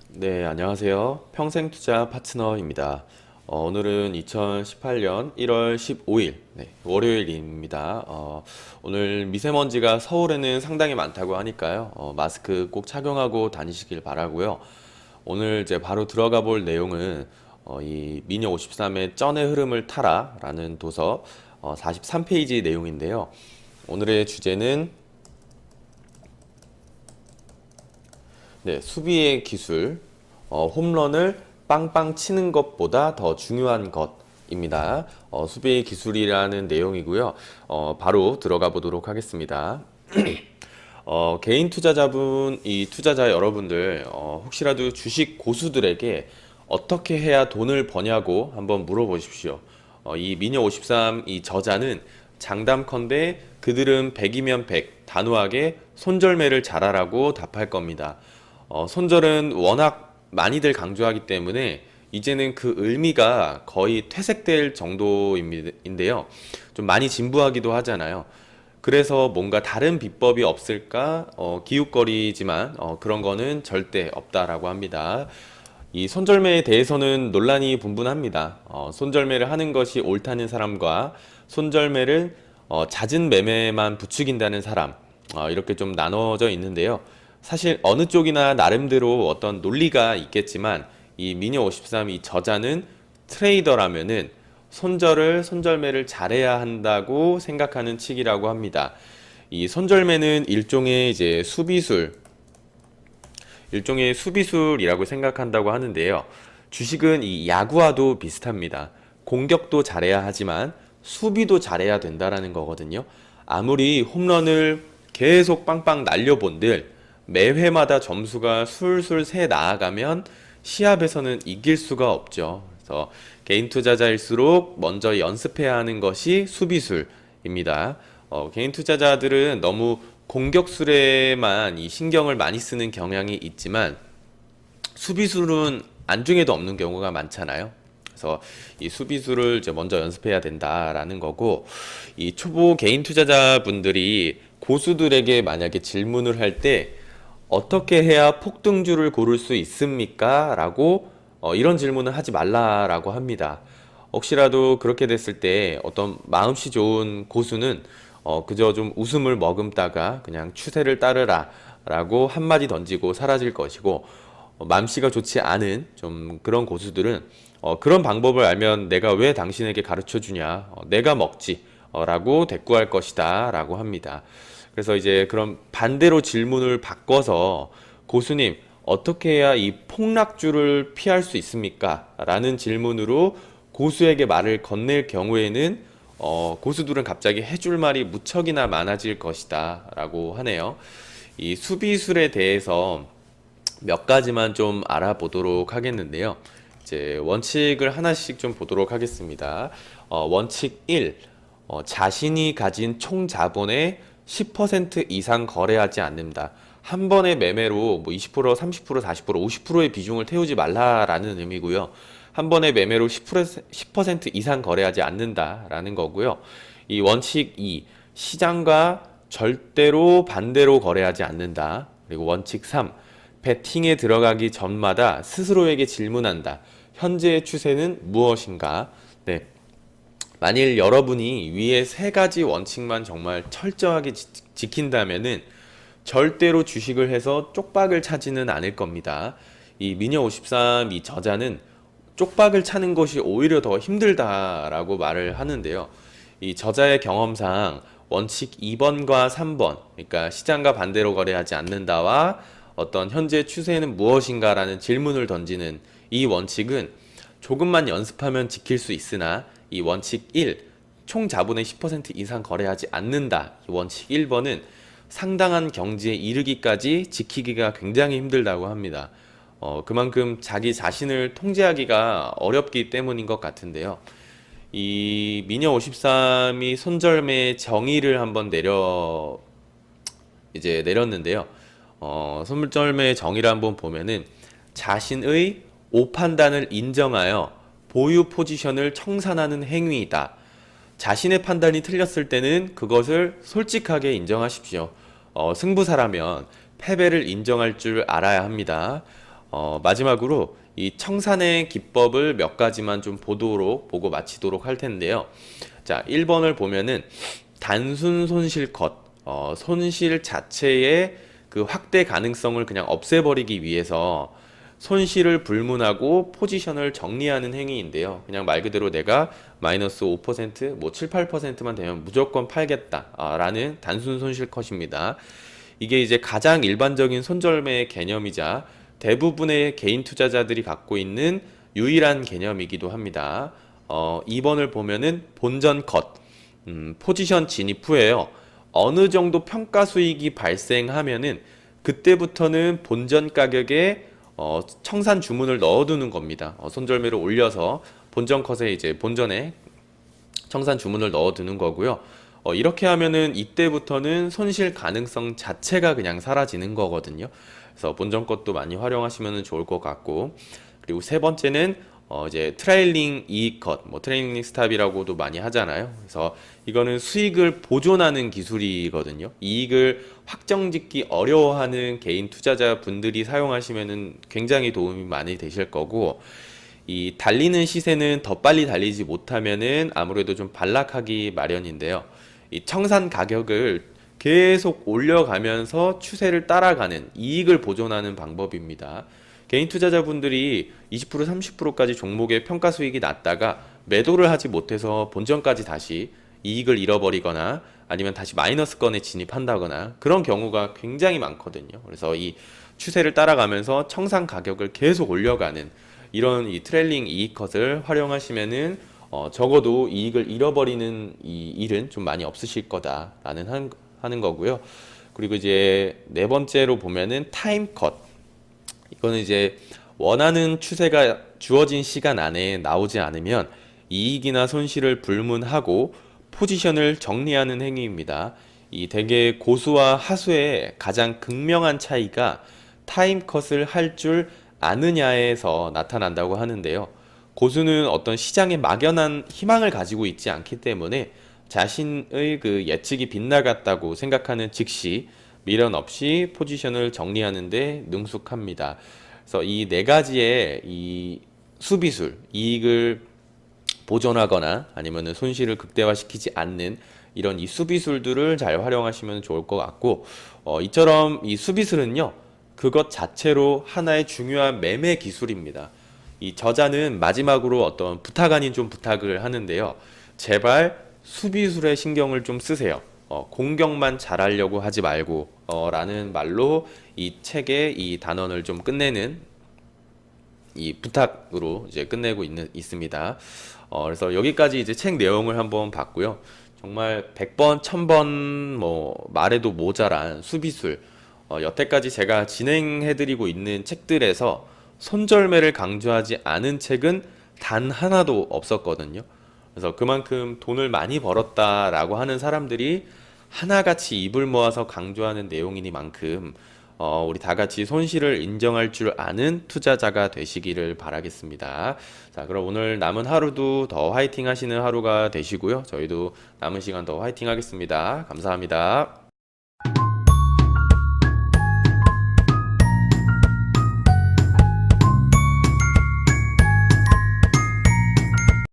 네, 안녕하세요. 평생투자 파트너입니다. 오늘은 2018년 1월 15일, 월요일입니다. 오늘 미세먼지가 서울에는 상당히 많다고 하니까요. 마스크 꼭 착용하고 다니시길 바라고요. 오늘 이제 바로 들어가 볼 내용은 이 미녀 53의 쩐의 흐름을 타라 라는 도서 43페이지 내용인데요. 오늘의 주제는 수비의 기술, 홈런을 빵빵 치는 것보다 더 중요한 것입니다. 수비의 기술이라는 내용이고요. 바로 들어가 보도록 하겠습니다. 개인 투자자분, 이 투자자 여러분들, 혹시라도 주식 고수들에게 어떻게 해야 돈을 버냐고 한번 물어보십시오. 이 미녀 53 이 저자는 장담컨대 그들은 100이면 100, 단호하게 손절매를 잘하라고 답할 겁니다. 손절은 워낙 많이들 강조하기 때문에 이제는 그 의미가 거의 퇴색될 정도인데요. 좀 많이 진부하기도 하잖아요. 그래서 뭔가 다른 비법이 없을까 기웃거리지만 그런 거는 절대 없다라고 합니다. 이 손절매에 대해서는 논란이 분분합니다. 손절매를 하는 것이 옳다는 사람과 손절매를 잦은 매매만 부추긴다는 사람, 이렇게 좀 나눠져 있는데요. 사실 어느 쪽이나 나름대로 어떤 논리가 있겠지만 이 미녀 53 이 저자는 트레이더라면은 손절매를 잘해야 한다고 생각하는 측이라고 합니다. 이 손절매는 일종의 수비술이라고 생각한다고 하는데요. 주식은 이 야구와도 비슷합니다. 공격도 잘해야 하지만 수비도 잘해야 된다라는 거거든요. 아무리 홈런을 계속 빵빵 날려본들 매 회마다 점수가 술술 새 나아가면 시합에서는 이길 수가 없죠. 그래서 개인 투자자일수록 먼저 연습해야 하는 것이 수비술입니다. 개인 투자자들은 너무 공격술에만 이 신경을 많이 쓰는 경향이 있지만 수비술은 안중에도 없는 경우가 많잖아요. 그래서 이 수비술을 이제 먼저 연습해야 된다라는 거고, 이 초보 개인 투자자분들이 고수들에게 만약에 질문을 할 때 어떻게 해야 폭등주를 고를 수 있습니까? 라고 이런 질문을 하지 말라라고 합니다. 혹시라도 그렇게 됐을 때 어떤 마음씨 좋은 고수는 그저 좀 웃음을 머금다가 그냥 추세를 따르라 라고 한마디 던지고 사라질 것이고, 맘씨가 좋지 않은 좀 그런 고수들은 그런 방법을 알면 내가 왜 당신에게 가르쳐 주냐, 내가 먹지 라고 대꾸할 것이다 라고 합니다. 그래서 이제 그런 반대로 질문을 바꿔서 고수님 어떻게 해야 이 폭락주를 피할 수 있습니까? 라는 질문으로 고수에게 말을 건넬 경우에는 고수들은 갑자기 해줄 말이 무척이나 많아질 것이다 라고 하네요. 이 수비술에 대해서 몇 가지만 좀 알아보도록 하겠는데요. 이제 원칙을 하나씩 좀 보도록 하겠습니다. 원칙 1, 자신이 가진 총 자본의 10% 이상 거래하지 않는다. 한 번의 매매로 뭐 20%, 30%, 40%, 50%의 비중을 태우지 말라라는 의미고요. 한 번의 매매로 10% 이상 거래하지 않는다라는 거고요. 이 원칙 2, 시장과 절대로 반대로 거래하지 않는다. 그리고 원칙 3, 베팅에 들어가기 전마다 스스로에게 질문한다. 현재의 추세는 무엇인가? 네. 만일 여러분이 위에 세 가지 원칙만 정말 철저하게 지킨다면은 절대로 주식을 해서 쪽박을 차지는 않을 겁니다. 이 미녀 53 이 저자는 쪽박을 차는 것이 오히려 더 힘들다라고 말을 하는데요. 이 저자의 경험상 원칙 2번과 3번, 그러니까 시장과 반대로 거래하지 않는다와 어떤 현재 추세는 무엇인가라는 질문을 던지는 이 원칙은 조금만 연습하면 지킬 수 있으나 이 원칙 1, 총 자본의 10% 이상 거래하지 않는다. 이 원칙 1번은 상당한 경지에 이르기까지 지키기가 굉장히 힘들다고 합니다. 그만큼 자기 자신을 통제하기가 어렵기 때문인 것 같은데요. 이 미녀 53이 손절매의 정의를 한번 내렸는데요. 손절매의 정의를 한번 보면은 자신의 오판단을 인정하여 보유 포지션을 청산하는 행위이다. 자신의 판단이 틀렸을 때는 그것을 솔직하게 인정하십시오. 승부사라면 패배를 인정할 줄 알아야 합니다. 마지막으로 이 청산의 기법을 몇 가지만 좀 보고 마치도록 할 텐데요. 자, 1번을 보면은 단순 손실 컷, 손실 자체의 그 확대 가능성을 그냥 없애버리기 위해서 손실을 불문하고 포지션을 정리하는 행위인데요. 그냥 말 그대로 내가 마이너스 5%, 뭐 7, 8%만 되면 무조건 팔겠다라는 단순 손실 컷입니다. 이게 이제 가장 일반적인 손절매의 개념이자 대부분의 개인 투자자들이 갖고 있는 유일한 개념이기도 합니다. 2번을 보면은 본전 컷, 포지션 진입 후에요. 어느 정도 평가 수익이 발생하면은 그때부터는 본전 가격에 청산 주문을 넣어두는 겁니다. 손절매를 올려서 본전 컷에 이제 본전에 청산 주문을 넣어두는 거고요. 이렇게 하면은 이때부터는 손실 가능성 자체가 그냥 사라지는 거거든요. 그래서 본전 것도 많이 활용하시면 좋을 것 같고, 그리고 세 번째는 이제 트레일링 이익 컷, 뭐 트레일링 스탑이라고도 많이 하잖아요. 그래서 이거는 수익을 보존하는 기술이거든요. 이익을 확정짓기 어려워하는 개인 투자자 분들이 사용하시면은 굉장히 도움이 많이 되실 거고, 이 달리는 시세는 더 빨리 달리지 못하면은 아무래도 좀 반락하기 마련인데요. 이 청산 가격을 계속 올려가면서 추세를 따라가는 이익을 보존하는 방법입니다. 개인 투자자분들이 20%, 30%까지 종목의 평가 수익이 났다가 매도를 하지 못해서 본전까지 다시 이익을 잃어버리거나 아니면 다시 마이너스권에 진입한다거나 그런 경우가 굉장히 많거든요. 그래서 이 추세를 따라가면서 청산 가격을 계속 올려가는 이런 이 트레일링 이익 컷을 활용하시면은 적어도 이익을 잃어버리는 이 일은 좀 많이 없으실 거다라는 하는 거고요. 그리고 이제 네 번째로 보면은 타임 컷. 이거는 이제 원하는 추세가 주어진 시간 안에 나오지 않으면 이익이나 손실을 불문하고 포지션을 정리하는 행위입니다. 이 대개 고수와 하수의 가장 극명한 차이가 타임컷을 할 줄 아느냐에서 나타난다고 하는데요. 고수는 어떤 시장에 막연한 희망을 가지고 있지 않기 때문에 자신의 그 예측이 빗나갔다고 생각하는 즉시 미련 없이 포지션을 정리하는데 능숙합니다. 그래서 이 네 가지의 이 수비술, 이익을 보존하거나 아니면 손실을 극대화시키지 않는 이런 이 수비술들을 잘 활용하시면 좋을 것 같고, 이처럼 이 수비술은요, 그것 자체로 하나의 중요한 매매 기술입니다. 이 저자는 마지막으로 어떤 부탁 아닌 좀 부탁을 하는데요. 제발 수비술에 신경을 좀 쓰세요. 공격만 잘하려고 하지 말고, 라는 말로 이 책의 이 단원을 좀 끝내는 이 부탁으로 이제 끝내고 있습니다. 그래서 여기까지 이제 책 내용을 한번 봤고요. 정말 100번, 1000번 뭐 말해도 모자란 수비술. 여태까지 제가 진행해드리고 있는 책들에서 손절매를 강조하지 않은 책은 단 하나도 없었거든요. 그래서 그만큼 돈을 많이 벌었다라고 하는 사람들이 하나같이 입을 모아서 강조하는 내용이니만큼 우리 다 같이 손실을 인정할 줄 아는 투자자가 되시기를 바라겠습니다. 자, 그럼 오늘 남은 하루도 더 화이팅 하시는 하루가 되시고요. 저희도 남은 시간 더 화이팅 하겠습니다. 감사합니다.